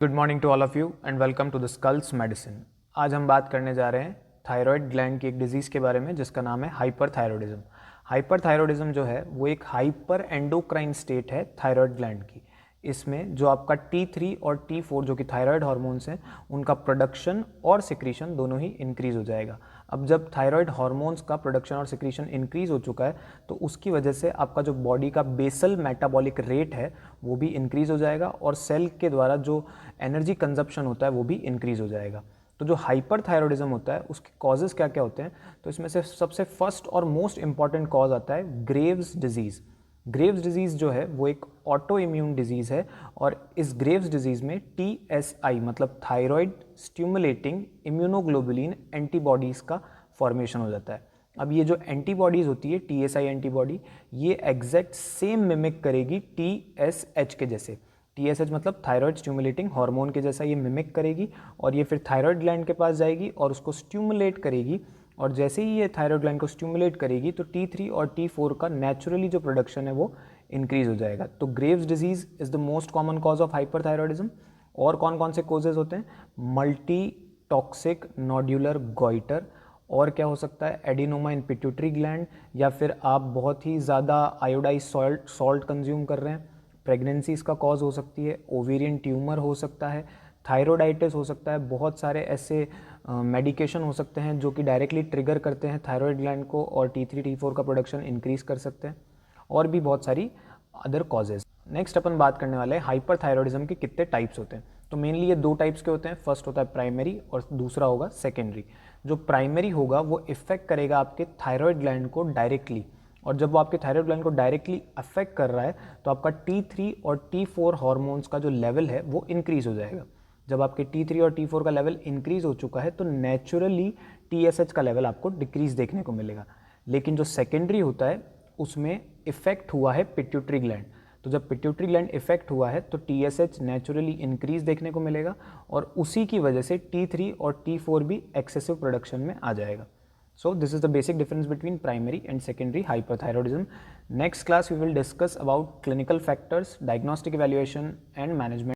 Good morning to all of you and welcome to the skulls medicine. आज हम बात करने जा रहे हैं थायराइड ग्लैंड की एक डिजीज़ के बारे में जिसका नाम है हाइपरथायरॉयडिज्म। हाइपरथायरॉयडिज्म जो है वो एक हाइपर एंडोक्राइन स्टेट है थायराइड ग्लैंड की। इसमें जो आपका T3 और T4 जो कि थायराइड हार्मोन्स हैं उनका प्रोडक्शन और सिक्रीशन दोनों ही इंक्रीज़ हो जाएगा। अब जब थायराइड हार्मोन्स का प्रोडक्शन और सिक्रीशन इंक्रीज़ हो चुका है तो उसकी वजह से आपका जो बॉडी का बेसल मेटाबॉलिक रेट है वो भी इंक्रीज़ हो जाएगा और सेल के द्वारा जो एनर्जी कंजप्शन होता है वो भी इंक्रीज़ हो जाएगा। तो जो हाइपरथायरॉयडिज्म होता है उसके कॉजेज़ क्या क्या होते हैं, तो इसमें से सबसे फर्स्ट और मोस्ट इंपॉर्टेंट कॉज आता है ग्रेव्स डिजीज़। ग्रेव्स डिजीज़ जो है वो एक ऑटो इम्यून डिजीज़ है और इस ग्रेव्स डिजीज़ में TSI मतलब थायराइड स्टिमुलेटिंग इम्यूनोग्लोबुलिन एंटीबॉडीज़ का फॉर्मेशन हो जाता है। अब ये जो एंटीबॉडीज़ होती है TSI एंटीबॉडी, ये एग्जैक्ट सेम मिमिक करेगी TSH के जैसे। TSH मतलब थायराइड स्टिमुलेटिंग हार्मोन के जैसा ये मिमिक करेगी और ये फिर थायराइड ग्लैंड के पास जाएगी और उसको स्टिमुलेट करेगी और जैसे ही ये थायराइड ग्लैंड को स्टिमुलेट करेगी तो T3 और T4 का नेचुरली जो प्रोडक्शन है वो इंक्रीज हो जाएगा। तो Graves disease is the most common cause of hyperthyroidism. और कौन कौन से कॉजेज होते हैं? मल्टी टॉक्सिक नोड्यूलर गॉइटर, और क्या हो सकता है? एडिनोमा इन पिट्यूटरी ग्लैंड, या फिर आप बहुत ही ज़्यादा आयोडाइज सॉल्ट कंज्यूम कर रहे हैं, प्रेगनेंसी इसका कॉज हो सकती है, ओवेरियन ट्यूमर हो सकता है, थायरोडाइटिस हो सकता है। बहुत सारे ऐसे मेडिकेशन हो सकते हैं जो कि डायरेक्टली ट्रिगर करते हैं थायराइड ग्लैंड को और T3 T4 का प्रोडक्शन इंक्रीज कर सकते हैं, और भी बहुत सारी अदर कॉजेज। नेक्स्ट अपन बात करने वाले हैं हाइपरथायरॉयडिज्म के कितने टाइप्स होते हैं। तो मेनली ये दो टाइप्स के होते हैं, फर्स्ट होता है प्राइमरी और दूसरा होगा सेकेंडरी। जो प्राइमरी होगा वो इफेक्ट करेगा आपके थायराइड ग्लैंड को डायरेक्टली, और जब वो आपके थायराइड ग्लैंड को डायरेक्टली अफेक्ट कर रहा है तो आपका T3 और T4 हार्मोन्स का जो लेवल है वो इंक्रीज हो जाएगा। जब आपके T3 और T4 का लेवल इंक्रीज हो चुका है तो नेचुरली TSH का लेवल आपको डिक्रीज देखने को मिलेगा। लेकिन जो सेकेंडरी होता है उसमें इफेक्ट हुआ है पिट्यूटरी ग्लैंड, तो जब पिट्यूटरी ग्लैंड इफेक्ट हुआ है तो TSH नेचुरली इंक्रीज देखने को मिलेगा और उसी की वजह से T3 और T4 भी एक्सेसिव प्रोडक्शन में आ जाएगा। So this is the basic difference between primary and secondary hyperthyroidism. Next class we will discuss about clinical factors, diagnostic evaluation and management.